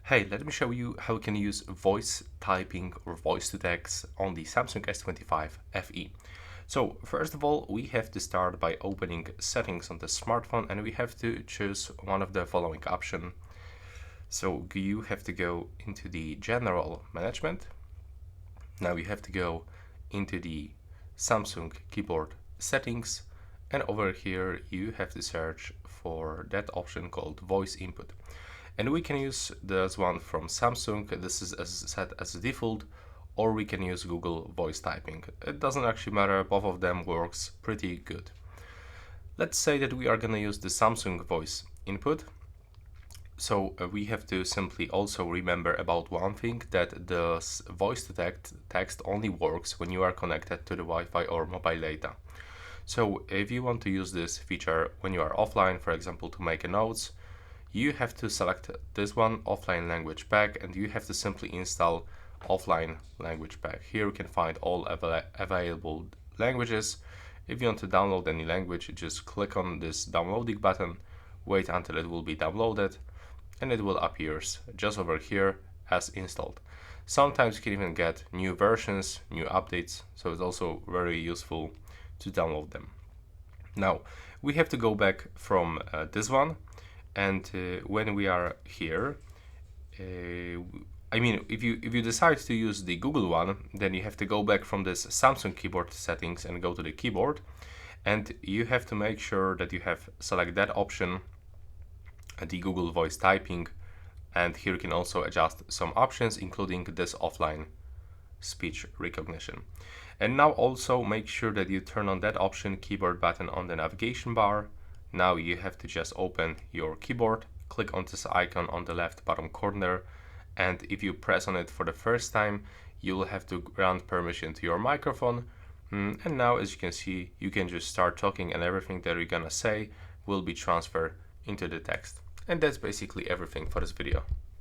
Hey, let me show you how you can use voice typing or voice to text on the Samsung S25 FE. So first of all, we have to start by opening settings on the smartphone and we have to choose one of the following options. So you have to go into the general management. Now you have to go into the Samsung keyboard settings, and over here you have to search for that option called voice input. And we can use this one from Samsung. This is set as default, or we can use Google voice typing. It doesn't actually matter, both of them works pretty good. Let's say that we are gonna use the Samsung voice input. So we have to simply also remember about one thing, that the voice to text only works when you are connected to the Wi-Fi or mobile data. So if you want to use this feature when you are offline, for example, to make notes, you have to select this one, offline language pack, and you have to simply install offline language pack. Here you can find all available languages. If you want to download any language, just click on this downloading button, wait until it will be downloaded, and it will appear just over here as installed. Sometimes you can even get new versions, new updates, so it's also very useful to download them. Now we have to go back from this one, and when we are here, if you decide to use the Google one, then you have to go back from this Samsung keyboard settings and go to the keyboard, and you have to make sure that you have select that option, the Google voice typing, and here you can also adjust some options, including this offline speech recognition. And now also make sure that you turn on that option, keyboard button on the navigation bar. Now you have to just open your keyboard, click on this icon on the left bottom corner, and if you press on it for the first time, you will have to grant permission to your microphone. And now, as you can see, you can just start talking and everything that you're gonna say will be transferred into the text. And that's basically everything for this video.